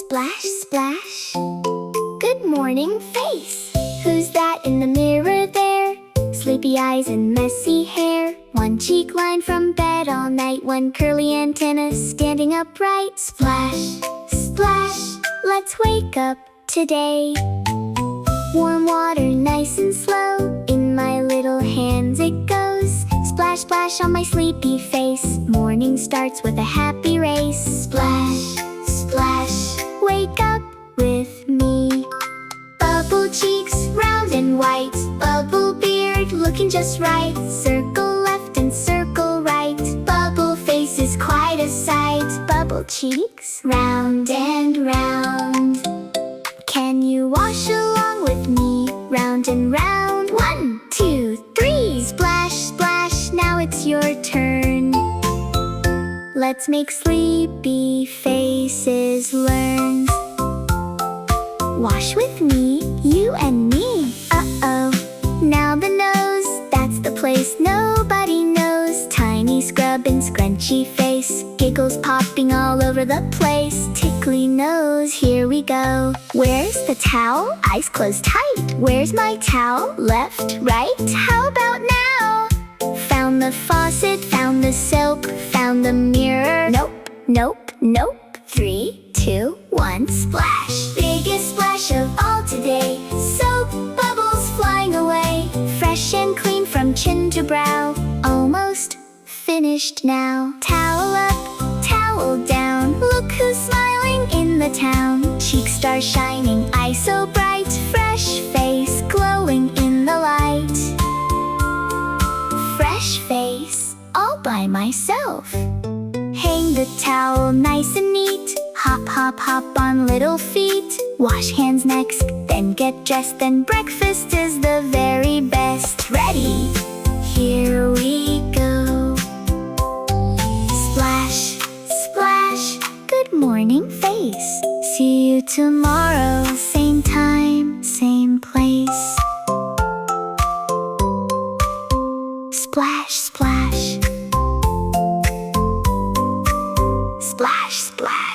Splash, splash. Good morning, face. Who's that in the mirror there? Sleepy eyes and messy hair. One cheek lined from bed all night. One curly antenna standing upright. Splash, splash. Let's wake up today. Warm water, nice and slow. In my little hands it goes. Splash, splash on my sleepy face. Morning starts with a happy race. Splash, splash. Wake up with me. Bubble cheeks, round and white. Bubble beard, looking just right. Circle left and circle right. Bubble face is quite a sight. Bubble cheeks, round and round. Can you wash along with me? Round and round. 1, 2, 3. Splash, splash, now it's your turn. Let's make sleepy faces learn. Wash with me, you and me. Uh-oh, now the nose, that's the place nobody knows. Tiny scrub and scrunchy face, giggles popping all over the place. Tickly nose, here we go. Where's the towel? Eyes closed tight. Where's my towel? Left, right? How about now? Found the faucet, found the soap, found the mirror. Nope, nope, nope. 3, 2, 1, splash. Biggest splash of all today. Soap bubbles flying away. Fresh and clean from chin to brow. Almost finished now. Towel up, towel down. Look who's smiling in the town. Cheek star shining, eye so bright. Fresh face glowing in the light. Fresh face, all by myself. Hang the towel nice and neat. Hop, hop, hop on little feet. Wash hands next, then get dressed. Then breakfast is the very best. Ready? Here we go. Splash, splash. Good morning, face. See you tomorrow. Same time, same place. Splash, splash. Splash, splash.